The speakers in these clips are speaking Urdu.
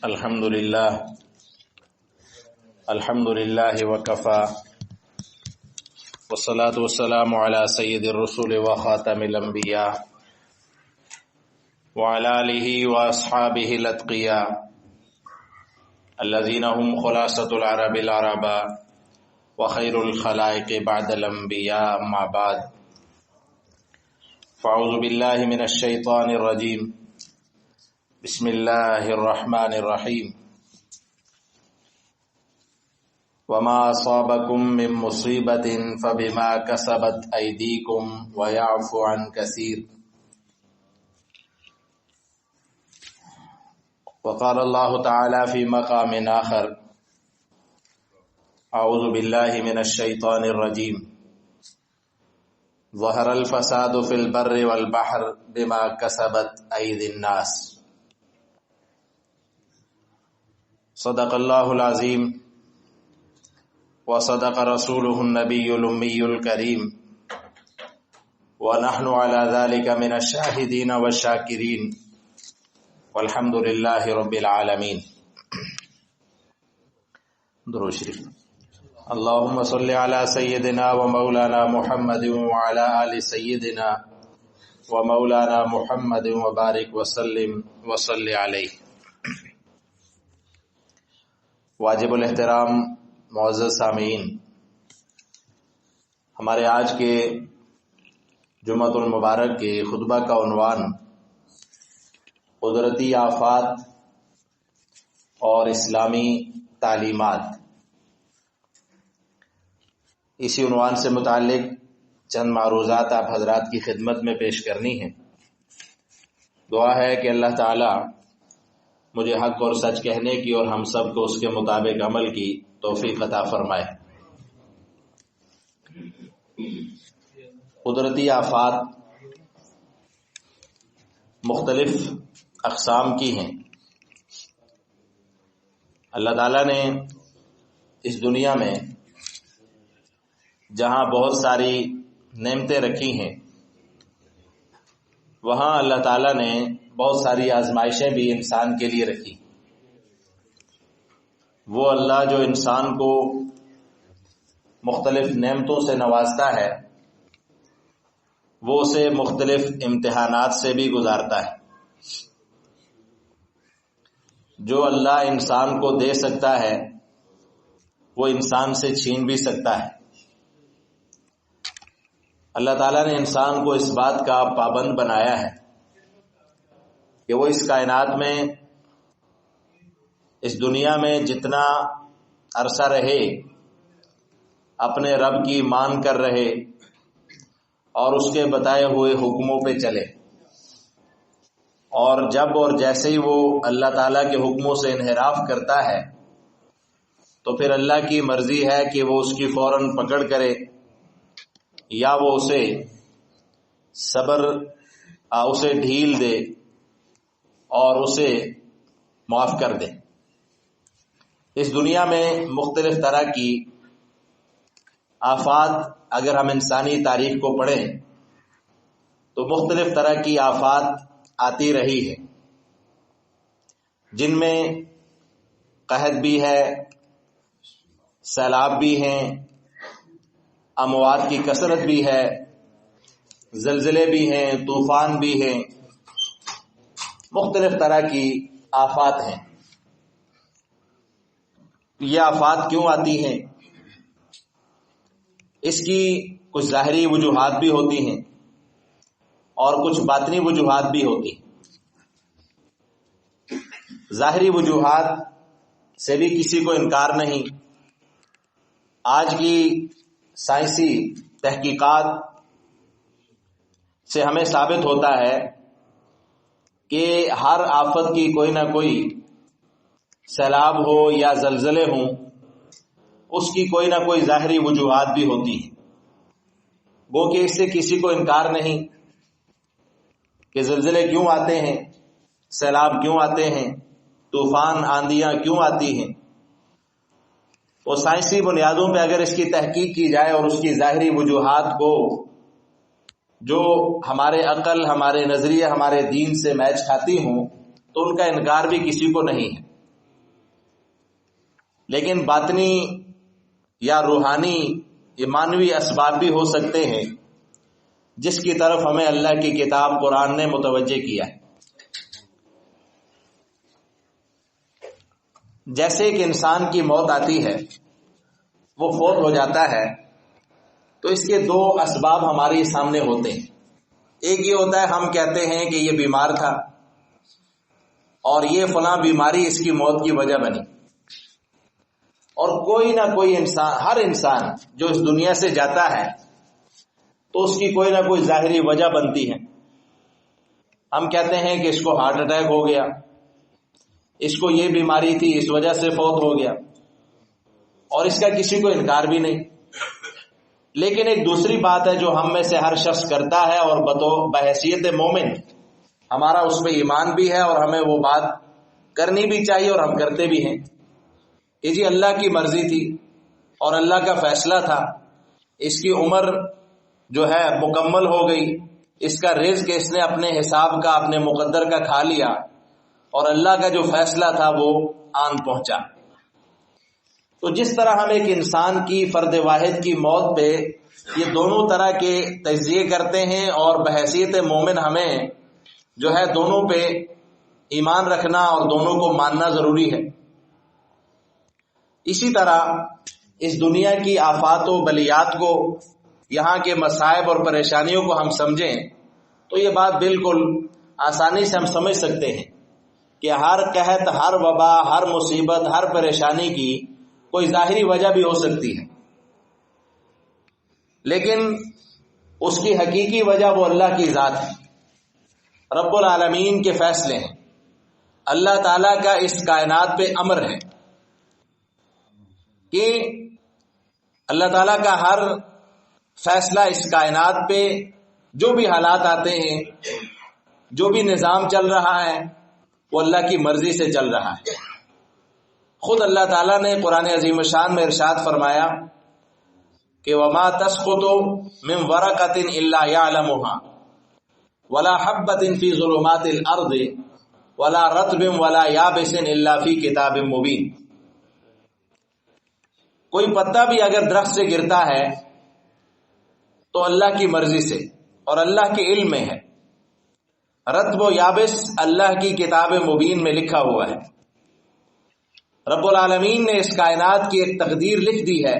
الحمد لله وكفى والصلاة والسلام على سيد الرسل وخاتم الأنبياء وعلى آله وأصحابه الأتقياء الذين هم خلاصة العرب العرباء وخير الخلائق بعد الأنبياء أما بعد فأعوذ بالله من الشيطان الرجيم بسم الله الرحمن الرحيم وما أصابكم من مصيبة فبما كسبت أيديكم ويعفو عن كثير وقال الله تعالى في مقام آخر أعوذ بالله من الشيطان الرجيم ظهر الفساد في البر والبحر بما كسبت أيدي الناس صدق الله العظيم وصدق رسوله النبي الأمي الكريم ونحن على ذلك من الشاهدين والشاكرين والحمد لله رب العالمين. درود شریف. اللهم صل على سيدنا ومولانا محمد وعلى آل سيدنا ومولانا محمد وبارك وسلم وصل عليه. واجب الاحترام معزز سامعین، ہمارے آج کے جمعۃ المبارک کے خطبہ کا عنوان قدرتی آفات اور اسلامی تعلیمات، اسی عنوان سے متعلق چند معروضات آپ حضرات کی خدمت میں پیش کرنی ہے. دعا ہے کہ اللہ تعالی مجھے حق اور سچ کہنے کی اور ہم سب کو اس کے مطابق عمل کی توفیق عطا فرمائے. قدرتی آفات مختلف اقسام کی ہیں. اللہ تعالیٰ نے اس دنیا میں جہاں بہت ساری نعمتیں رکھی ہیں، وہاں اللہ تعالیٰ نے بہت ساری آزمائشیں بھی انسان کے لیے رکھی. وہ اللہ جو انسان کو مختلف نعمتوں سے نوازتا ہے، وہ اسے مختلف امتحانات سے بھی گزارتا ہے. جو اللہ انسان کو دے سکتا ہے وہ انسان سے چھین بھی سکتا ہے. اللہ تعالیٰ نے انسان کو اس بات کا پابند بنایا ہے کہ وہ اس کائنات میں، اس دنیا میں جتنا عرصہ رہے اپنے رب کی مان کر رہے اور اس کے بتائے ہوئے حکموں پہ چلے، اور جب اور جیسے ہی وہ اللہ تعالیٰ کے حکموں سے انحراف کرتا ہے تو پھر اللہ کی مرضی ہے کہ وہ اس کی فوراً پکڑ کرے یا وہ اسے اسے ڈھیل دے اور اسے معاف کر دے. اس دنیا میں مختلف طرح کی آفات، اگر ہم انسانی تاریخ کو پڑھیں تو مختلف طرح کی آفات آتی رہی ہے، جن میں قحط بھی ہے، سیلاب بھی ہیں، اموات کی کثرت بھی ہے، زلزلے بھی ہیں، طوفان بھی ہیں، مختلف طرح کی آفات ہیں. یہ آفات کیوں آتی ہیں؟ اس کی کچھ ظاہری وجوہات بھی ہوتی ہیں اور کچھ باطنی وجوہات بھی ہوتی ہیں. ظاہری وجوہات سے بھی کسی کو انکار نہیں. آج کی سائنسی تحقیقات سے ہمیں ثابت ہوتا ہے کہ ہر آفت کی کوئی نہ کوئی، سیلاب ہو یا زلزلے ہوں، اس کی کوئی نہ کوئی ظاہری وجوہات بھی ہوتی ہیں. گو کہ اس سے کسی کو انکار نہیں کہ زلزلے کیوں آتے ہیں، سیلاب کیوں آتے ہیں، طوفان آندیاں کیوں آتی ہیں. وہ سائنسی بنیادوں پہ اگر اس کی تحقیق کی جائے اور اس کی ظاہری وجوہات کو جو ہمارے عقل، ہمارے نظریے، ہمارے دین سے میچ کھاتی ہوں تو ان کا انکار بھی کسی کو نہیں ہے. لیکن باطنی یا روحانی یہ مانوی اسباب بھی ہو سکتے ہیں جس کی طرف ہمیں اللہ کی کتاب قرآن نے متوجہ کیا ہے. جیسے ایک انسان کی موت آتی ہے، وہ فوت ہو جاتا ہے، تو اس کے دو اسباب ہمارے سامنے ہوتے ہیں. ایک یہ ہوتا ہے ہم کہتے ہیں کہ یہ بیمار تھا اور یہ فلاں بیماری اس کی موت کی وجہ بنی، اور کوئی نہ کوئی انسان، ہر انسان جو اس دنیا سے جاتا ہے تو اس کی کوئی نہ کوئی ظاہری وجہ بنتی ہے. ہم کہتے ہیں کہ اس کو ہارٹ اٹیک ہو گیا، اس کو یہ بیماری تھی اس وجہ سے فوت ہو گیا، اور اس کا کسی کو انکار بھی نہیں. لیکن ایک دوسری بات ہے جو ہم میں سے ہر شخص کرتا ہے، اور بحیثیت مومن ہمارا اس پہ ایمان بھی ہے اور ہمیں وہ بات کرنی بھی چاہیے اور ہم کرتے بھی ہیں. یہ جی اللہ کی مرضی تھی اور اللہ کا فیصلہ تھا، اس کی عمر جو ہے مکمل ہو گئی، اس کا رزق اس نے اپنے حساب کا، اپنے مقدر کا کھا لیا، اور اللہ کا جو فیصلہ تھا وہ آن پہنچا. تو جس طرح ہم ایک انسان کی، فرد واحد کی موت پہ یہ دونوں طرح کے تجزیے کرتے ہیں، اور بحیثیت مومن ہمیں جو ہے دونوں پہ ایمان رکھنا اور دونوں کو ماننا ضروری ہے. اسی طرح اس دنیا کی آفات و بلیات کو، یہاں کے مصائب اور پریشانیوں کو ہم سمجھیں تو یہ بات بالکل آسانی سے ہم سمجھ سکتے ہیں کہ ہر قحط، ہر وبا، ہر مصیبت، ہر پریشانی کی کوئی ظاہری وجہ بھی ہو سکتی ہے، لیکن اس کی حقیقی وجہ وہ اللہ کی ذات ہے، رب العالمین کے فیصلے ہیں. اللہ تعالیٰ کا اس کائنات پہ امر ہے کہ اللہ تعالیٰ کا ہر فیصلہ اس کائنات پہ، جو بھی حالات آتے ہیں، جو بھی نظام چل رہا ہے، وہ اللہ کی مرضی سے چل رہا ہے. خود اللہ تعالیٰ نے قرآن عظیم الشان میں ارشاد فرمایا کہ وَمَا تَسْقُطُ مِن وَرَقَةٍ إِلَّا يَعْلَمُهَا وَلَا حَبَّةٍ فِي ظُلُمَاتِ الْأَرْضِ وَلَا رَطْبٍ وَلَا يَابِسٍ إِلَّا فِي كِتَابٍ مُبِينٍ. کوئی پتا بھی اگر درخت سے گرتا ہے تو اللہ کی مرضی سے اور اللہ کے علم میں ہے، رطب و یابس اللہ کی کتاب مبین میں لکھا ہوا ہے. رب العالمین نے اس کائنات کی ایک تقدیر لکھ دی ہے،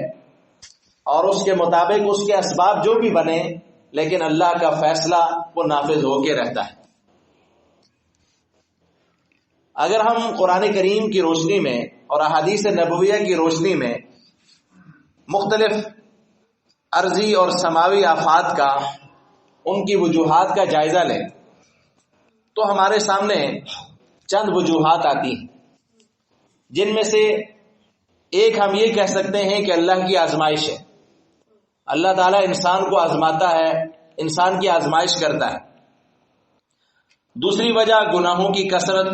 اور اس کے مطابق اس کے اسباب جو بھی بنے، لیکن اللہ کا فیصلہ وہ نافذ ہو کے رہتا ہے. اگر ہم قرآن کریم کی روشنی میں اور احادیث نبویہ کی روشنی میں مختلف ارضی اور سماوی آفات کا، ان کی وجوہات کا جائزہ لیں تو ہمارے سامنے چند وجوہات آتی ہیں، جن میں سے ایک ہم یہ کہہ سکتے ہیں کہ اللہ کی آزمائش ہے. اللہ تعالیٰ انسان کو آزماتا ہے، انسان کی آزمائش کرتا ہے. دوسری وجہ گناہوں کی کثرت،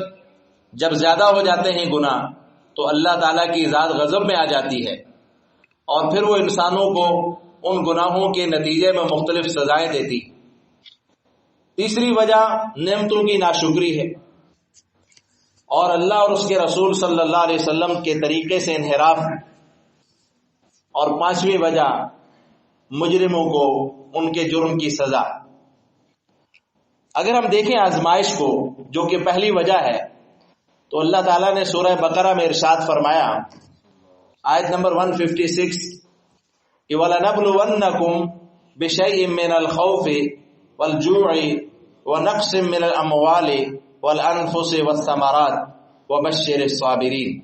جب زیادہ ہو جاتے ہیں گناہ تو اللہ تعالیٰ کی ذات غضب میں آ جاتی ہے، اور پھر وہ انسانوں کو ان گناہوں کے نتیجے میں مختلف سزائیں دیتی. تیسری وجہ نعمتوں کی ناشکری ہے، اور اللہ اور اس کے رسول صلی اللہ علیہ وسلم کے طریقے سے انحراف. اور پانچویں وجہ مجرموں کو ان کے جرم کی سزا. اگر ہم دیکھیں آزمائش کو، جو کہ پہلی وجہ ہے، تو اللہ تعالیٰ نے سورہ بقرہ میں ارشاد فرمایا، آیت نمبر 156 کہ وَلَنَبْلُوَنَّكُمْ بِشَيْءٍ مِّنَ الْخَوْفِ وَالْجُوعِ وَنَقْصٍ مِّنَ الْأَمْوَالِ وَالْأَنفُسِ وَالثَّمَرَاتِ وَبَشِّرِ الصَّابِرِينَ،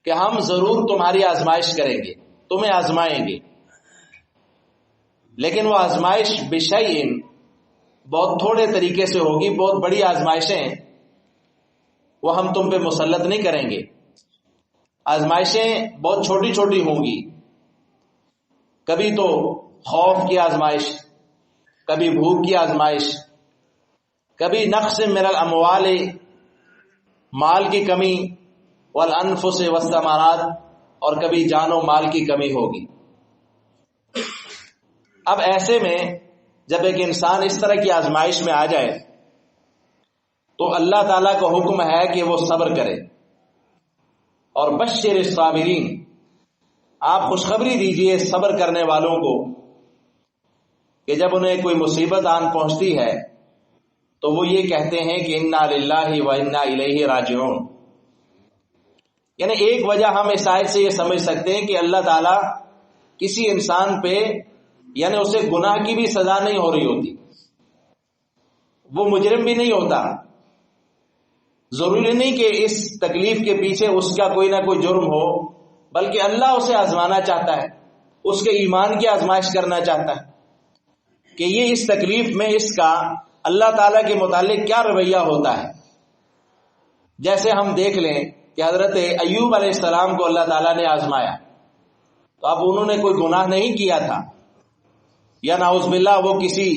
کہ ہم ضرور تمہاری آزمائش کریں گے، تمہیں آزمائیں گے، لیکن وہ آزمائش بِشَيْءٍ بہت تھوڑے طریقے سے ہوگی. بہت بڑی آزمائشیں وہ ہم تم پہ مسلط نہیں کریں گے. آزمائشیں بہت چھوٹی چھوٹی ہوں گی، کبھی تو خوف کی آزمائش، کبھی بھوک کی آزمائش، کبھی نقص من الاموال مال کی کمی، والانفس والثمرات اور کبھی جان و مال کی کمی ہوگی. اب ایسے میں جب ایک انسان اس طرح کی آزمائش میں آ جائے تو اللہ تعالیٰ کا حکم ہے کہ وہ صبر کرے. اور بشر الصابرین، آپ خوشخبری دیجئے صبر کرنے والوں کو کہ جب انہیں کوئی مصیبت آن پہنچتی ہے تو وہ یہ کہتے ہیں کہ انا للہ و انا الیہ راجعون۔ یعنی ایک وجہ ہم اس آیت سے یہ سمجھ سکتے ہیں کہ اللہ تعالیٰ کسی انسان پہ یعنی اسے گناہ کی بھی سزا نہیں ہو رہی ہوتی، وہ مجرم بھی نہیں ہوتا۔ ضروری نہیں کہ اس تکلیف کے پیچھے اس کا کوئی نہ کوئی جرم ہو، بلکہ اللہ اسے آزمانا چاہتا ہے، اس کے ایمان کی آزمائش کرنا چاہتا ہے کہ یہ اس تکلیف میں اس کا اللہ تعالیٰ کے متعلق کیا رویہ ہوتا ہے۔ جیسے ہم دیکھ لیں کہ حضرت ایوب علیہ السلام کو اللہ تعالیٰ نے آزمایا، تو اب انہوں نے کوئی گناہ نہیں کیا تھا، یا نعوذ باللہ وہ کسی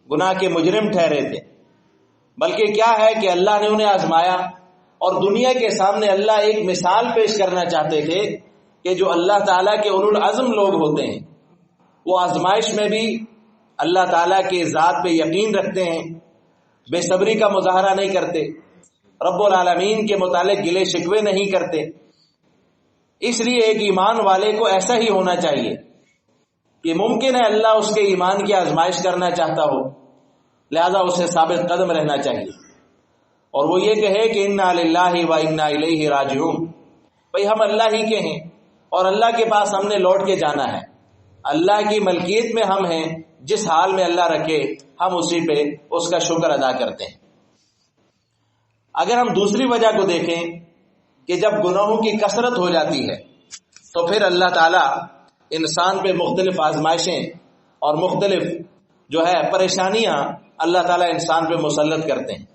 گناہ کے مجرم ٹھہرے تھے، بلکہ کیا ہے کہ اللہ نے انہیں آزمایا، اور دنیا کے سامنے اللہ ایک مثال پیش کرنا چاہتے تھے کہ جو اللہ تعالیٰ کے اولو العزم لوگ ہوتے ہیں وہ آزمائش میں بھی اللہ تعالیٰ کے ذات پہ یقین رکھتے ہیں، بے صبری کا مظاہرہ نہیں کرتے، رب العالمین کے متعلق گلے شکوے نہیں کرتے۔ اس لیے ایک ایمان والے کو ایسا ہی ہونا چاہیے کہ ممکن ہے اللہ اس کے ایمان کی آزمائش کرنا چاہتا ہو، لہذا اسے ثابت قدم رہنا چاہیے، اور وہ یہ کہے کہ انا للہ و انا الیہ راجعون، بھئی ہم اللہ ہی کے ہیں اور اللہ کے پاس ہم نے لوٹ کے جانا ہے، اللہ کی ملکیت میں ہم ہیں، جس حال میں اللہ رکھے ہم اسی پہ اس کا شکر ادا کرتے ہیں۔ اگر ہم دوسری وجہ کو دیکھیں کہ جب گناہوں کی کثرت ہو جاتی ہے تو پھر اللہ تعالیٰ انسان پہ مختلف آزمائشیں اور مختلف جو ہے پریشانیاں اللہ تعالیٰ انسان پہ مسلط کرتے ہیں۔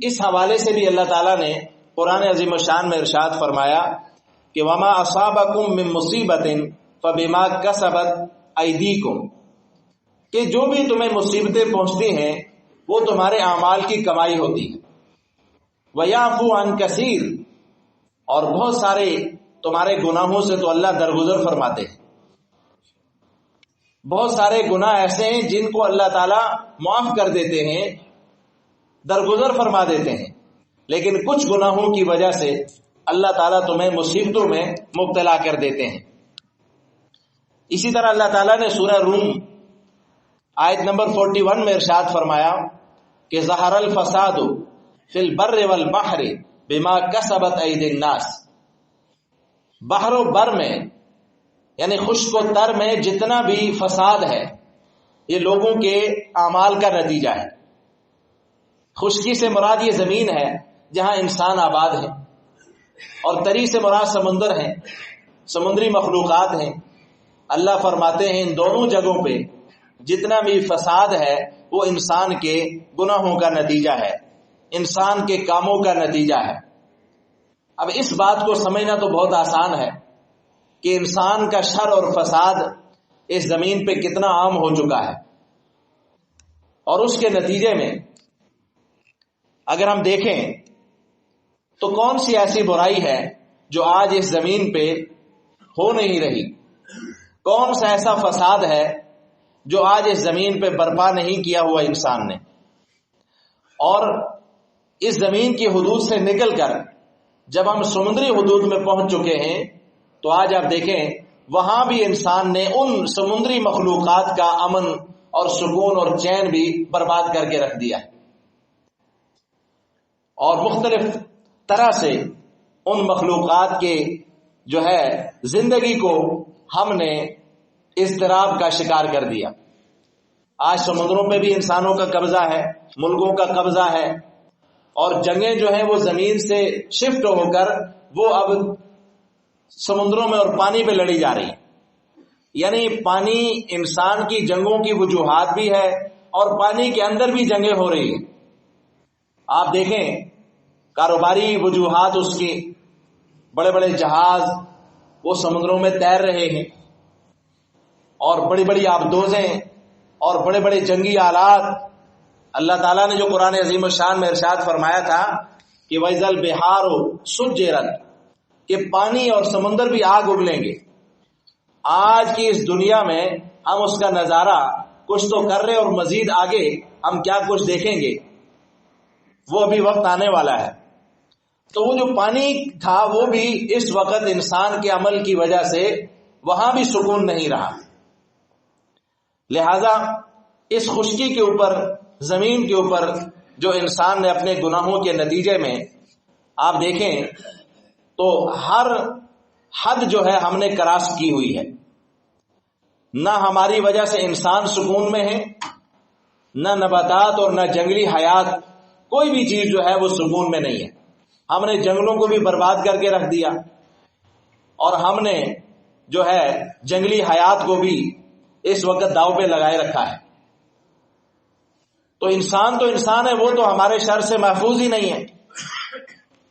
اس حوالے سے بھی اللہ تعالیٰ نے قرآن عظیم الشان میں ارشاد فرمایا کہ وما اصابکم من مصیبت فبما کسبت ایدیکم، کہ جو بھی تمہیں مصیبتیں پہنچتی ہیں وہ تمہارے اعمال کی کمائی ہوتی ہے، وَيَعْفُو عَنْ كَثِيرٍ، اور بہت سارے تمہارے گناہوں سے تو اللہ درگزر فرماتے ہیں۔ بہت سارے گناہ ایسے ہیں جن کو اللہ تعالیٰ معاف کر دیتے ہیں، درگزر فرما دیتے ہیں، لیکن کچھ گناہوں کی وجہ سے اللہ تعالیٰ تمہیں مصیبتوں میں مبتلا کر دیتے ہیں۔ اسی طرح اللہ تعالیٰ نے سورہ روم آیت نمبر 41 میں ارشاد فرمایا کہ ظہر الفساد فی البر والبحر بما کسبت ایدی الناس، بحر و بر میں یعنی خشک و تر میں جتنا بھی فساد ہے یہ لوگوں کے اعمال کا نتیجہ ہے۔ خشکی سے مراد یہ زمین ہے جہاں انسان آباد ہے، اور تری سے مراد سمندر ہیں، سمندری مخلوقات ہیں۔ اللہ فرماتے ہیں ان دونوں جگہوں پہ جتنا بھی فساد ہے وہ انسان کے گناہوں کا نتیجہ ہے، انسان کے کاموں کا نتیجہ ہے۔ اب اس بات کو سمجھنا تو بہت آسان ہے کہ انسان کا شر اور فساد اس زمین پہ کتنا عام ہو چکا ہے، اور اس کے نتیجے میں اگر ہم دیکھیں تو کون سی ایسی برائی ہے جو آج اس زمین پہ ہو نہیں رہی، کون سا ایسا فساد ہے جو آج اس زمین پہ برپا نہیں کیا ہوا انسان نے۔ اور اس زمین کی حدود سے نکل کر جب ہم سمندری حدود میں پہنچ چکے ہیں تو آج آپ دیکھیں وہاں بھی انسان نے ان سمندری مخلوقات کا امن اور سکون اور چین بھی برباد کر کے رکھ دیا ہے، اور مختلف طرح سے ان مخلوقات کے جو ہے زندگی کو ہم نے اضطراب کا شکار کر دیا۔ آج سمندروں پہ بھی انسانوں کا قبضہ ہے، ملکوں کا قبضہ ہے، اور جنگیں جو ہیں وہ زمین سے شفٹ ہو کر وہ اب سمندروں میں اور پانی پہ لڑی جا رہی ہیں۔ یعنی پانی انسان کی جنگوں کی وجوہات بھی ہے، اور پانی کے اندر بھی جنگیں ہو رہی ہیں۔ آپ دیکھیں کاروباری وجوہات اس کی، بڑے بڑے جہاز وہ سمندروں میں تیر رہے ہیں، اور بڑی بڑی آبدوزیں اور بڑے بڑے جنگی آلات۔ اللہ تعالیٰ نے جو قرآن عظیم الشان میں ارشاد فرمایا تھا کہ وَإِذَا الْبِحَارُ سُجِّرَتْ، کہ پانی اور سمندر بھی آگ اگلیں گے۔ آج کی اس دنیا میں ہم اس کا نظارہ کچھ تو کر رہے، اور مزید آگے ہم کیا کچھ دیکھیں گے وہ ابھی وقت آنے والا ہے۔ تو وہ جو پانی تھا وہ بھی اس وقت انسان کے عمل کی وجہ سے وہاں بھی سکون نہیں رہا. لہذا اس خشکی کے اوپر، زمین کے اوپر جو انسان نے اپنے گناہوں کے نتیجے میں، آپ دیکھیں تو ہر حد جو ہے ہم نے کراس کی ہوئی ہے. نہ ہماری وجہ سے انسان سکون میں ہے، نہ نباتات اور نہ جنگلی حیات، کوئی بھی چیز جو ہے وہ سکون میں نہیں ہے. ہم نے جنگلوں کو بھی برباد کر کے رکھ دیا، اور ہم نے جو ہے جنگلی حیات کو بھی اس وقت داؤ پہ لگائے رکھا ہے. تو انسان ہے، وہ تو ہمارے شر سے محفوظ ہی نہیں ہے.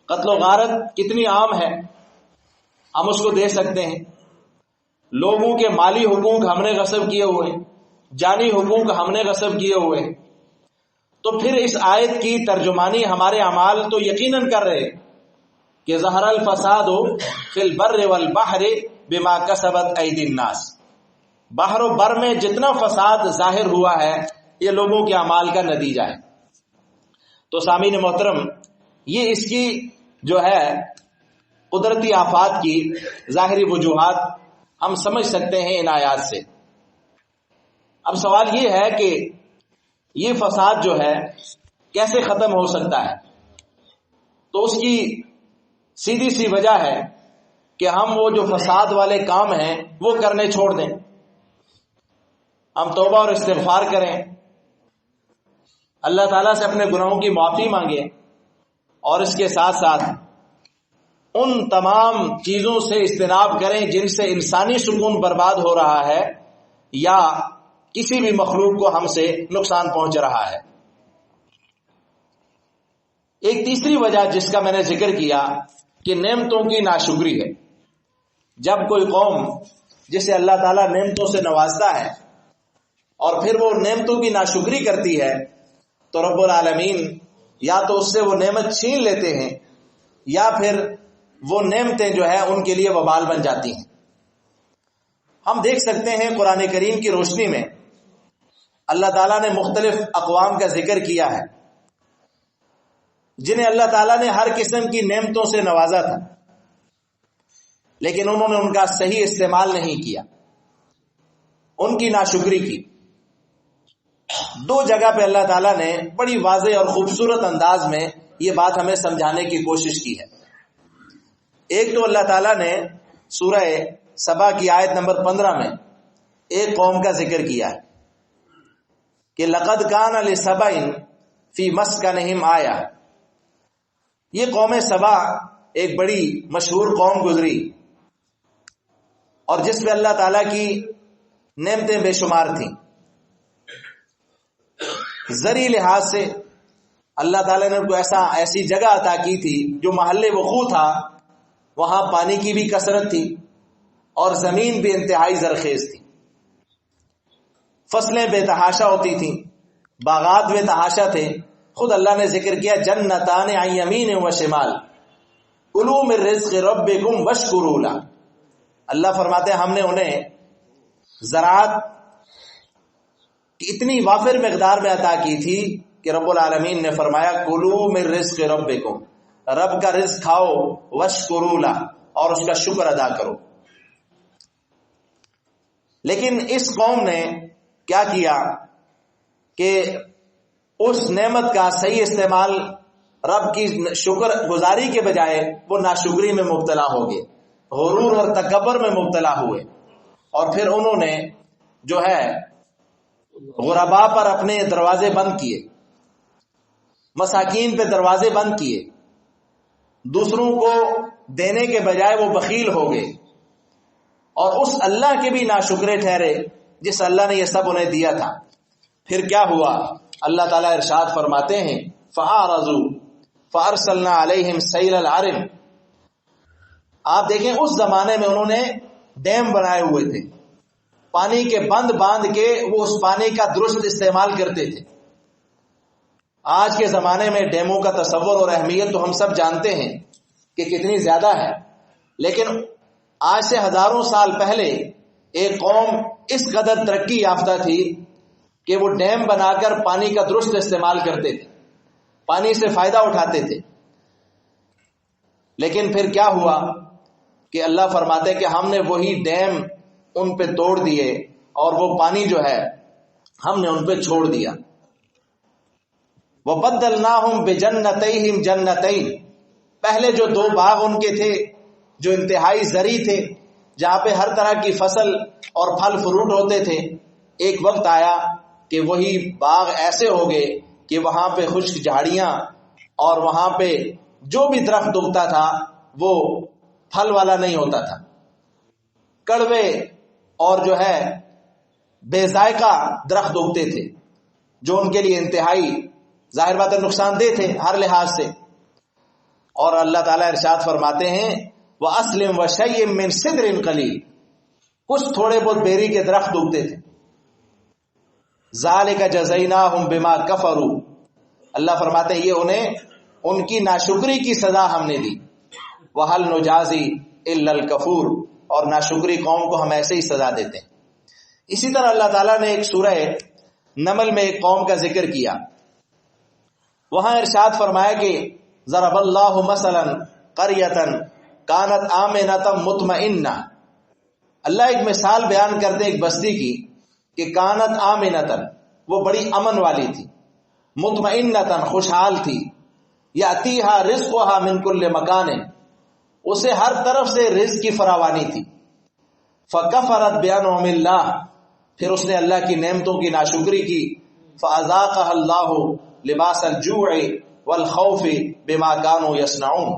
قتل و غارت کتنی عام ہے، ہم اس کو دے سکتے ہیں. لوگوں کے مالی حقوق ہم نے غصب کیے ہوئے، جانی حقوق ہم نے غصب کیے ہوئے. تو پھر اس آیت کی ترجمانی ہمارے اعمال تو یقیناً کر رہے کہ ظہر الفساد فی البر والبحر بما کسبت ایدی الناس. بحر و بر میں جتنا فساد ظاہر ہوا ہے یہ لوگوں کے اعمال کا نتیجہ ہے. تو سامعین محترم، یہ اس کی جو ہے قدرتی آفات کی ظاہری وجوہات ہم سمجھ سکتے ہیں ان آیات سے. اب سوال یہ ہے کہ یہ فساد جو ہے کیسے ختم ہو سکتا ہے؟ تو اس کی سیدھی سی وجہ ہے کہ ہم وہ جو فساد والے کام ہیں وہ کرنے چھوڑ دیں. ہم توبہ اور استغفار کریں، اللہ تعالیٰ سے اپنے گناہوں کی معافی مانگیں، اور اس کے ساتھ ساتھ ان تمام چیزوں سے اجتناب کریں جن سے انسانی سکون برباد ہو رہا ہے یا کسی بھی مخلوق کو ہم سے نقصان پہنچ رہا ہے. ایک تیسری وجہ جس کا میں نے ذکر کیا کہ نعمتوں کی ناشکری ہے. جب کوئی قوم جسے اللہ تعالیٰ نعمتوں سے نوازتا ہے اور پھر وہ نعمتوں کی ناشکری کرتی ہے تو رب العالمین یا تو اس سے وہ نعمت چھین لیتے ہیں یا پھر وہ نعمتیں جو ہے ان کے لیے وبال بن جاتی ہیں. ہم دیکھ سکتے ہیں قرآن کریم کی روشنی میں اللہ تعالیٰ نے مختلف اقوام کا ذکر کیا ہے جنہیں اللہ تعالیٰ نے ہر قسم کی نعمتوں سے نوازا تھا، لیکن انہوں نے ان کا صحیح استعمال نہیں کیا، ان کی ناشکری کی. دو جگہ پہ اللہ تعالیٰ نے بڑی واضح اور خوبصورت انداز میں یہ بات ہمیں سمجھانے کی کوشش کی ہے. ایک تو اللہ تعالیٰ نے سورہ سبا کی آیت نمبر 15 میں ایک قوم کا ذکر کیا ہے کہ لقد کان لسبأ فی مسکنہم آیہ. یہ قوم سبا ایک بڑی مشہور قوم گزری اور جس پہ اللہ تعالیٰ کی نعمتیں بے شمار تھیں. زرعی لحاظ سے اللہ تعالیٰ نے ان کو ایسی جگہ عطا کی تھی جو محل وقوع تھا، وہاں پانی کی بھی کثرت تھی اور زمین بھی انتہائی زرخیز تھی. فصلیں بے تحاشا ہوتی تھیں، باغات بے تحاشا تھے. خود اللہ نے ذکر کیا جنتان عن یمین و شمال کلوا من رزق ربکم واشکروا لہ. اللہ فرماتے ہیں ہم نے انہیں زراعت اتنی وافر مقدار میں عطا کی تھی کہ رب العالمین نے فرمایا کلوا من رزق ربکم، رب کا رزق کھاؤ، واشکروا لہ، اور اس کا شکر ادا کرو. لیکن اس قوم نے کیا کیا کہ اس نعمت کا صحیح استعمال رب کی شکر گزاری کے بجائے وہ ناشکری میں مبتلا ہو گئے، غرور اور تکبر میں مبتلا ہوئے، اور پھر انہوں نے جو ہے غرباء پر اپنے دروازے بند کیے، مساکین پہ دروازے بند کیے، دوسروں کو دینے کے بجائے وہ بخیل ہو گئے اور اس اللہ کے بھی ناشکرے ٹھہرے جس اللہ نے یہ سب انہیں دیا تھا. پھر کیا ہوا؟ اللہ تعالیٰ ارشاد فرماتے ہیں فَأَعْرَضُوا فَأَرْسَلْنَا عَلَيْهِمْ سَيْلَ الْعَرِمِ. آپ دیکھیں اس زمانے میں انہوں نے ڈیم بنائے ہوئے تھے، پانی کے بند باندھ کے وہ اس پانی کا درست استعمال کرتے تھے. آج کے زمانے میں ڈیموں کا تصور اور اہمیت تو ہم سب جانتے ہیں کہ کتنی زیادہ ہے، لیکن آج سے ہزاروں سال پہلے ایک قوم اس قدر ترقی یافتہ تھی کہ وہ ڈیم بنا کر پانی کا درست استعمال کرتے تھے، پانی سے فائدہ اٹھاتے تھے. لیکن پھر کیا ہوا کہ اللہ فرماتے کہ ہم نے وہی ڈیم ان پہ توڑ دیے اور وہ پانی جو ہے ہم نے ان پہ چھوڑ دیا. وَبَدَّلْنَاهُمْ بِجَنَّتَيْهِمْ جَنَّتَيْنِ، پہلے جو دو باغ ان کے تھے جو انتہائی زرعی تھے، جہاں پہ ہر طرح کی فصل اور پھل فروٹ ہوتے تھے، ایک وقت آیا کہ وہی باغ ایسے ہو گئے کہ وہاں پہ خشک جھاڑیاں اور وہاں پہ جو بھی درخت اگتا تھا وہ پھل والا نہیں ہوتا تھا، کڑوے اور جو ہے بے ذائقہ درخت اگتے تھے جو ان کے لیے انتہائی ظاہر بات ہے نقصان دہ تھے ہر لحاظ سے. اور اللہ تعالیٰ ارشاد فرماتے ہیں وَأَسْلِمْ وَشَيْءٍ مِّن سِدْرٍ قَلِيلٍ، کچھ تھوڑے بہت بیری کے درخت اگتے تھے. ذَلِكَ جَزَيْنَاهُمْ بِمَا كَفَرُوا، اللہ فرماتے ہیں یہ انہیں ان کی ناشکری کی سزا ہم نے دی. وَهَلْ نُجَازِي إِلَّا الْكَفُورَ، اور ناشکری قوم کو ہم ایسے ہی سزا دیتے ہیں. اسی طرح اللہ تعالیٰ نے ایک سورہ نمل میں ایک قوم کا ذکر کیا، وہاں ارشاد فرمایا کہ ضرب اللہ مثلا قریۃ کانت آمنۃ مطمئنہ، اللہ ایک مثال بیان کرتے ایک بستی کی کہ کانت آمنۃ، وہ بڑی امن والی تھی، مطمئنۃ، خوشحال تھی، یاتیہا رزقہا من کل مکان، اسے ہر طرف سے رزق کی فراوانی تھی. فکفرت بانعم اللہ، پھر اس نے اللہ کی نعمتوں کی ناشکری کی. فاذاقها اللہ لباس الجوع والخوف بما كانوا يصنعون،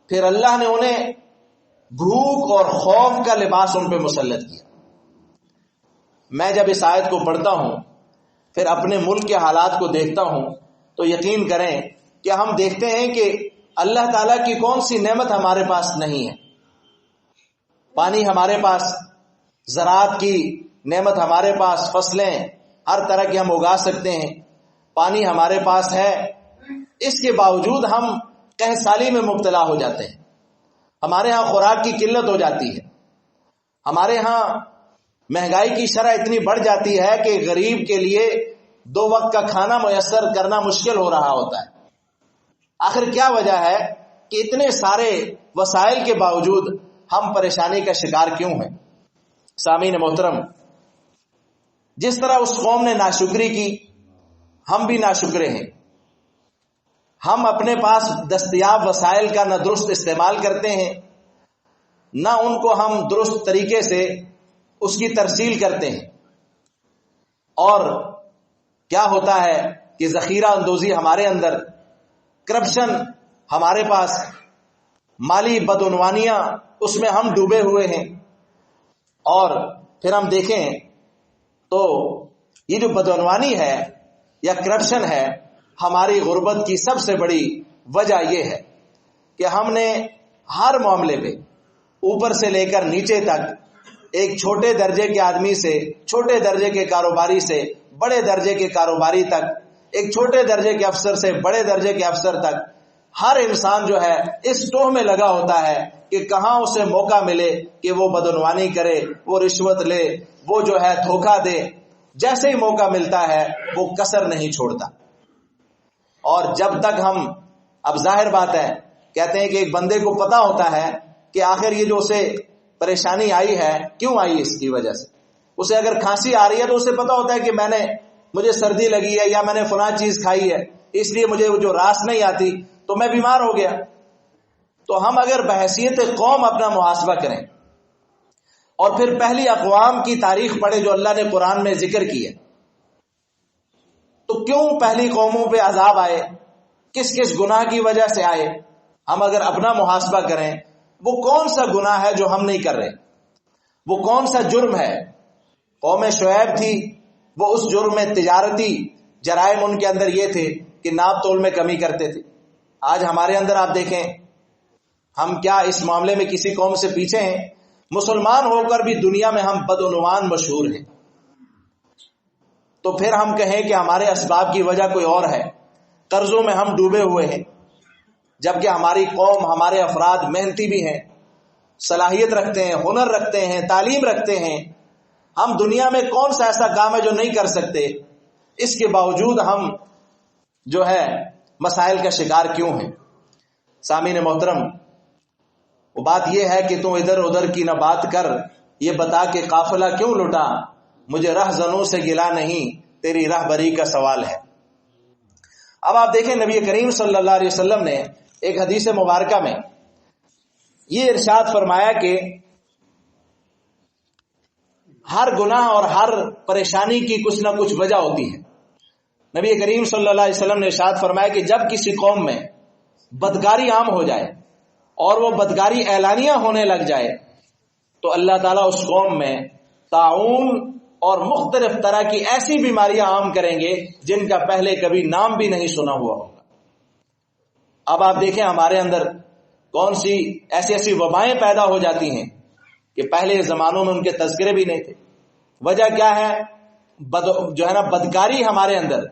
پھر اللہ نے انہیں بھوک اور خوف کا لباس ان پہ مسلط کیا. میں جب اس آیت کو پڑھتا ہوں پھر اپنے ملک کے حالات کو دیکھتا ہوں تو یقین کریں کہ ہم دیکھتے ہیں کہ اللہ تعالیٰ کی کون سی نعمت ہمارے پاس نہیں ہے. پانی ہمارے پاس، زراعت کی نعمت ہمارے پاس، فصلیں ہر طرح کی ہم اگا سکتے ہیں، پانی ہمارے پاس ہے، اس کے باوجود ہم قحط سالی میں مبتلا ہو جاتے ہیں. ہمارے ہاں خوراک کی قلت ہو جاتی ہے، ہمارے ہاں مہنگائی کی شرح اتنی بڑھ جاتی ہے کہ غریب کے لیے 2 وقت کا کھانا میسر کرنا مشکل ہو رہا ہوتا ہے. آخر کیا وجہ ہے کہ اتنے سارے وسائل کے باوجود ہم پریشانی کا شکار کیوں ہیں؟ سامعین محترم، جس طرح اس قوم نے ناشکری کی، ہم بھی ناشکرے ہیں. ہم اپنے پاس دستیاب وسائل کا نہ درست استعمال کرتے ہیں، نہ ان کو ہم درست طریقے سے اس کی ترسیل کرتے ہیں. اور کیا ہوتا ہے کہ ذخیرہ اندوزی ہمارے اندر، کرپشن ہمارے پاس، مالی بدعنوانیاں اس میں ہم ڈوبے ہوئے ہیں. اور پھر ہم دیکھیں تو یہ جو بدعنوانی ہے یا کرپشن ہے، ہماری غربت کی سب سے بڑی وجہ یہ ہے کہ ہم نے ہر معاملے پہ اوپر سے لے کر نیچے تک ایک چھوٹے درجے کے آدمی سے، چھوٹے درجے کے کاروباری سے بڑے درجے کے کاروباری تک، ایک چھوٹے درجے کے افسر سے بڑے درجے کے افسر تک، ہر انسان جو ہے اس ٹوہ میں لگا ہوتا ہے کہ کہاں اسے موقع ملے کہ وہ بدعنوانی کرے، وہ رشوت لے، وہ جو ہے دھوکہ دے. جیسے ہی موقع ملتا ہے وہ کسر نہیں چھوڑتا. اور جب تک ہم، اب ظاہر بات ہے کہتے ہیں کہ ایک بندے کو پتا ہوتا ہے کہ آخر یہ جو اسے پریشانی آئی ہے کیوں آئی، اس کی وجہ سے اسے اگر کھانسی آ رہی ہے تو اسے پتا ہوتا ہے کہ مجھے سردی لگی ہے یا میں نے فلاں چیز کھائی ہے، اس لیے مجھے جو راس نہیں آتی تو میں بیمار ہو گیا. تو ہم اگر بحیثیت قوم اپنا محاسبہ کریں اور پھر پہلی اقوام کی تاریخ پڑھیں جو اللہ نے قرآن میں ذکر کی ہے، تو کیوں پہلی قوموں پہ عذاب آئے، کس کس گناہ کی وجہ سے آئے. ہم اگر اپنا محاسبہ کریں وہ کون سا گناہ ہے جو ہم نہیں کر رہے، وہ کون سا جرم ہے. قوم شعیب تھی، وہ اس جرم میں تجارتی جرائم ان کے اندر یہ تھے کہ ناپ تول میں کمی کرتے تھے. آج ہمارے اندر آپ دیکھیں ہم کیا اس معاملے میں کسی قوم سے پیچھے ہیں؟ مسلمان ہو کر بھی دنیا میں ہم بدعنوان مشہور ہیں. تو پھر ہم کہیں کہ ہمارے اسباب کی وجہ کوئی اور ہے، قرضوں میں ہم ڈوبے ہوئے ہیں، جبکہ ہماری قوم، ہمارے افراد محنتی بھی ہیں، صلاحیت رکھتے ہیں، ہنر رکھتے ہیں، تعلیم رکھتے ہیں. ہم دنیا میں کون سا ایسا کام ہے جو نہیں کر سکتے؟ اس کے باوجود ہم جو ہے مسائل کا شکار کیوں ہیں؟ سامعین محترم، وہ بات یہ ہے کہ تو ادھر ادھر کی نہ بات کر، یہ بتا کہ قافلہ کیوں لٹا، مجھے رہزنوں سے گلا نہیں، تیری راہبری کا سوال ہے۔ اب آپ دیکھیں نبی کریم صلی اللہ علیہ وسلم نے ایک حدیث مبارکہ میں یہ ارشاد فرمایا کہ ہر گناہ اور ہر پریشانی کی کچھ نہ کچھ وجہ ہوتی ہے۔ نبی کریم صلی اللہ علیہ وسلم نے ارشاد فرمایا کہ جب کسی قوم میں بدکاری عام ہو جائے اور وہ بدکاری اعلانیہ ہونے لگ جائے تو اللہ تعالیٰ اس قوم میں طاعون اور مختلف طرح کی ایسی بیماریاں عام کریں گے جن کا پہلے کبھی نام بھی نہیں سنا ہوا ہوگا۔ اب آپ دیکھیں ہمارے اندر کون سی ایسی وبائیں پیدا ہو جاتی ہیں کہ پہلے زمانوں میں ان کے تذکرے بھی نہیں تھے۔ وجہ کیا ہے؟ بدکاری ہمارے اندر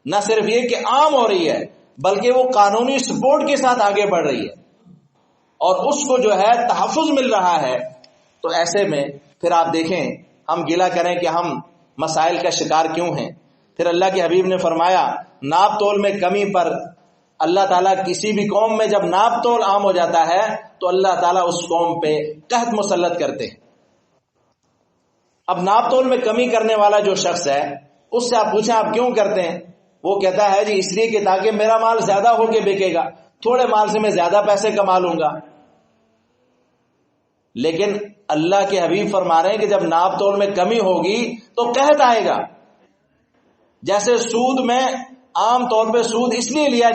نہ صرف یہ کہ عام ہو رہی ہے بلکہ وہ قانونی سپورٹ کے ساتھ آگے بڑھ رہی ہے اور اس کو تحفظ مل رہا ہے۔ تو ایسے میں پھر آپ دیکھیں ہم گلہ کریں کہ ہم مسائل کا شکار کیوں ہیں۔ پھر اللہ کے حبیب نے فرمایا ناپ تول میں کمی پر اللہ تعالیٰ کسی بھی قوم میں جب ناپ تول عام ہو جاتا ہے تو اللہ تعالیٰ اس قوم پہ قحط مسلط کرتے ہیں۔ اب ناپ تول میں کمی کرنے والا جو شخص ہے اس سے آپ پوچھیں آپ کیوں کرتے ہیں، وہ کہتا ہے جی اس لیے کہ تاکہ میرا مال زیادہ ہو کے بکے گا، تھوڑے مال سے میں زیادہ پیسے کما لوں گا۔ لیکن اللہ کے حبیب فرما رہے ہیں کہ جب ناپ تول میں کمی ہوگی تو قحط آئے گا۔ جیسے سود میں عام طور پہ سود اس لیے دیا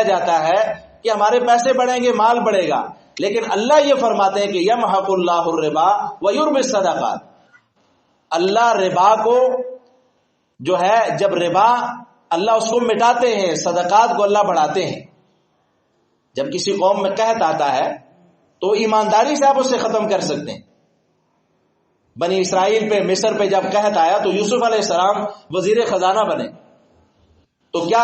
جاتا ہے کہ ہمارے پیسے بڑھیں گے، مال بڑھے گا، لیکن اللہ یہ فرماتے ہیں کہ یمحق اللہ الربا ویربی الصدقات، اللہ ربا کو جب ربا اللہ اس کو مٹاتے ہیں، صدقات کو اللہ بڑھاتے ہیں۔ جب کسی قوم میں قحط آتا ہے تو ایمانداری سے آپ اسے ختم کر سکتے ہیں۔ بنی اسرائیل پہ مصر پہ جب قحط آیا تو یوسف علیہ السلام وزیر خزانہ بنے، تو کیا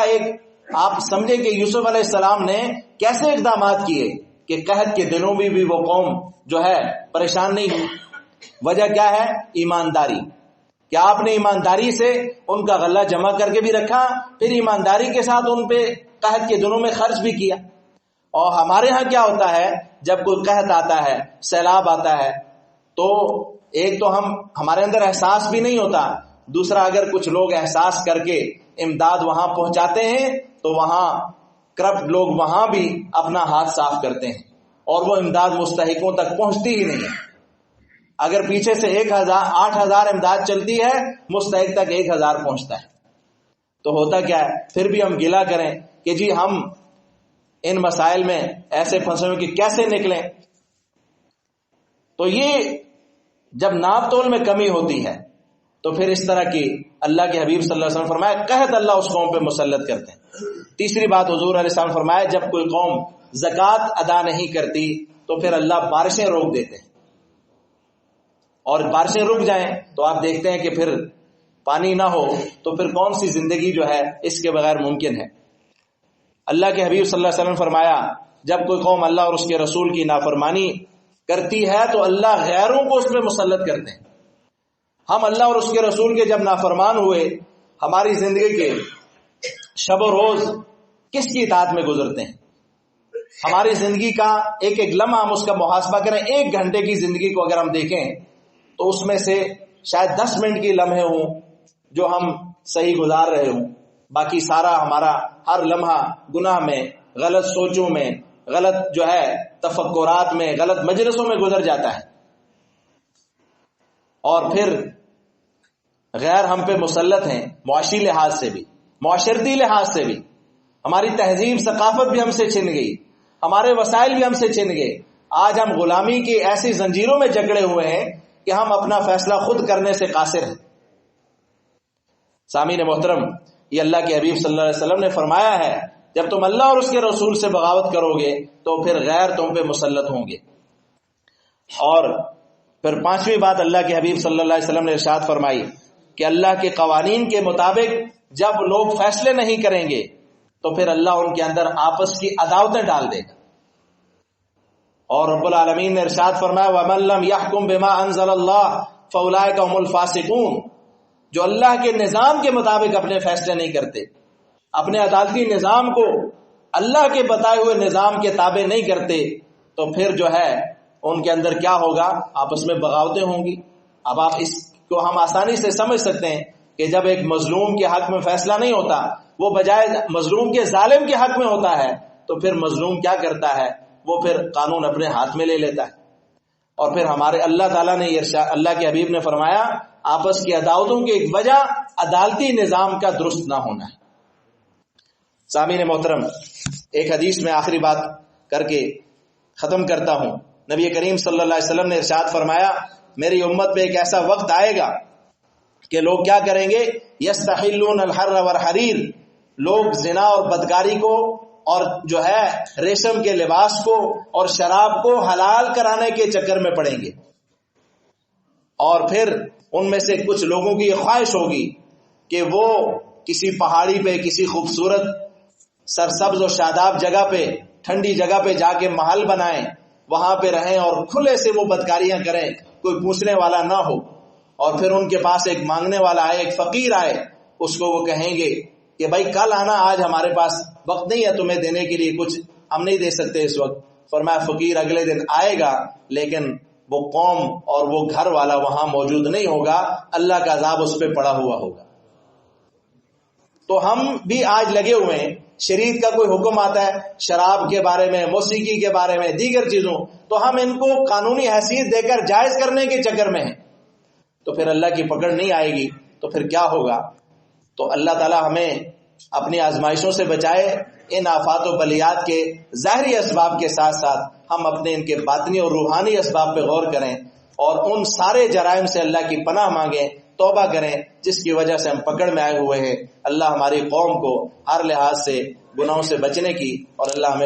آپ سمجھیں کہ یوسف علیہ السلام نے کیسے اقدامات کیے کہ قحط کے دنوں میں بھی وہ قوم پریشان نہیں ہوئی؟ وجہ کیا ہے؟ ایمانداری۔ کیا آپ نے ایمانداری سے ان کا غلہ جمع کر کے بھی رکھا، پھر ایمانداری کے ساتھ ان پہ قحط کے دنوں میں خرچ بھی کیا؟ اور ہمارے ہاں کیا ہوتا ہے جب کوئی قحط آتا ہے، سیلاب آتا ہے، تو ایک تو ہمارے اندر احساس بھی نہیں ہوتا، دوسرا اگر کچھ لوگ احساس کر کے امداد وہاں پہنچاتے ہیں تو وہاں کرپٹ لوگ وہاں بھی اپنا ہاتھ صاف کرتے ہیں اور وہ امداد مستحقوں تک پہنچتی ہی نہیں ہے۔ اگر پیچھے سے 8,000 امداد چلتی ہے، مستحق تک 1,000 پہنچتا ہے۔ تو ہوتا کیا ہے؟ پھر بھی ہم گلہ کریں کہ جی ہم ان مسائل میں ایسے پھنسے ہوئے کہ کیسے نکلیں۔ تو یہ جب ناپ تول میں کمی ہوتی ہے تو پھر اس طرح کی اللہ کے حبیب صلی اللہ علیہ وسلم فرمایا قحط اللہ اس قوم پہ مسلط کرتے ہیں۔ تیسری بات حضور علیہ السلام فرمایا جب کوئی قوم زکوٰۃ ادا نہیں کرتی تو پھر اللہ بارشیں روک دیتے ہیں، اور بارشیں رک جائیں تو آپ دیکھتے ہیں کہ پھر پانی نہ ہو تو پھر کون سی زندگی اس کے بغیر ممکن ہے۔ اللہ کے حبیب صلی اللہ علیہ وسلم فرمایا جب کوئی قوم اللہ اور اس کے رسول کی نافرمانی کرتی ہے تو اللہ غیروں کو اس پہ مسلط کرتے ہیں۔ ہم اللہ اور اس کے رسول کے جب نافرمان ہوئے، ہماری زندگی کے شب و روز کس کی اطاعت میں گزرتے ہیں؟ ہماری زندگی کا ایک ایک لمحہ ہم اس کا محاسبہ کریں، 1 گھنٹے کی زندگی کو اگر ہم دیکھیں تو اس میں سے شاید 10 منٹ کی لمحے ہوں جو ہم صحیح گزار رہے ہوں، باقی سارا ہمارا ہر لمحہ گناہ میں، غلط سوچوں میں، غلط تفکرات میں، غلط مجلسوں میں گزر جاتا ہے۔ اور پھر غیر ہم پہ مسلط ہیں، معاشی لحاظ سے بھی، معاشرتی لحاظ سے بھی، ہماری تہذیب ثقافت بھی ہم سے چھن گئی، ہمارے وسائل بھی ہم سے چھن گئے۔ آج ہم غلامی کی ایسی زنجیروں میں جکڑے ہوئے ہیں کہ ہم اپنا فیصلہ خود کرنے سے قاصر ہیں۔ سامعین محترم، یہ اللہ کے حبیب صلی اللہ علیہ وسلم نے فرمایا ہے جب تم اللہ اور اس کے رسول سے بغاوت کرو گے تو پھر غیر تم پہ مسلط ہوں گے۔ اور پھر 5ویں بات اللہ کے حبیب صلی اللہ علیہ وسلم نے ارشاد فرمائی کہ اللہ کے قوانین کے مطابق جب لوگ فیصلے نہیں کریں گے تو پھر اللہ ان کے اندر آپس کی عداوتیں ڈال دے گا۔ اور رب العالمین نے ارشاد فرمایا وَمَن لَّمْ يَحْكُم بِمَا أَنزَلَ اللَّهُ فَأُولَٰئِكَ هُمُ الْفَاسِقُونَ، جو اللہ کے نظام کے مطابق اپنے فیصلے نہیں کرتے، اپنے عدالتی نظام کو اللہ کے بتائے ہوئے نظام کے تابع نہیں کرتے، تو پھر جو ہے ان کے اندر کیا ہوگا؟ آپس میں بغاوتیں ہوں گی. اب آپ اس کو ہم آسانی سے سمجھ سکتے ہیں کہ جب ایک مظلوم کے حق میں فیصلہ نہیں ہوتا، وہ بجائے مظلوم کے ظالم کے حق میں ہوتا ہے، تو پھر مظلوم کیا کرتا ہے؟ وہ پھر قانون اپنے ہاتھ میں لے لیتا ہے. اور پھر ہمارے اللہ تعالیٰ نے اللہ کے حبیب نے فرمایا آپس کی عداوتوں کی ایک وجہ عدالتی نظام کا درست نہ ہونا ہے. سامعین محترم، ایک حدیث میں آخری بات کر کے ختم کرتا ہوں. نبی کریم صلی اللہ علیہ وسلم نے ارشاد فرمایا میری امت پہ ایک ایسا وقت آئے گا کہ لوگ کیا کریں گے؟ یستحلون الحر والحریر، لوگ زنا اور بدکاری کو اور جو ہے ریشم کے لباس کو اور شراب کو حلال کرانے کے چکر میں پڑیں گے. اور پھر ان میں سے کچھ لوگوں کی یہ خواہش ہوگی کہ وہ کسی پہاڑی پہ، کسی خوبصورت سرسبز و شاداب جگہ پہ، ٹھنڈی جگہ پہ جا کے محل بنائیں، وہاں پہ رہیں اور کھلے سے وہ بدکاریاں کریں، کوئی پوچھنے والا نہ ہو. اور پھر ان کے پاس ایک مانگنے والا آئے، ایک فقیر آئے، اس کو وہ کہیں گے کہ بھائی کل آنا، آج ہمارے پاس وقت نہیں ہے تمہیں دینے کے لیے، کچھ ہم نہیں دے سکتے اس وقت. فرمایا فقیر اگلے دن آئے گا لیکن وہ قوم اور وہ گھر والا وہاں موجود نہیں ہوگا، اللہ کا عذاب اس پہ پڑا ہوا ہوگا. تو ہم بھی آج لگے ہوئے ہیں، شریعت کا کوئی حکم آتا ہے شراب کے بارے میں، موسیقی کے بارے میں، دیگر چیزوں، تو ہم ان کو قانونی حیثیت دے کر جائز کرنے کے چکر میں ہیں، تو پھر اللہ کی پکڑ نہیں آئے گی. تو پھر کیا ہوگا؟ تو اللہ تعالی ہمیں اپنی آزمائشوں سے بچائے. ان آفات و بلیات کے ظاہری اسباب کے ساتھ ساتھ ہم اپنے ان کے باطنی اور روحانی اسباب پہ غور کریں اور ان سارے جرائم سے اللہ کی پناہ مانگیں، توبہ کریں جس کی وجہ سے ہم پکڑ میں آئے ہوئے ہیں. اللہ ہماری قوم کو ہر لحاظ سے گناہوں سے بچنے کی اور اللہ ہمیں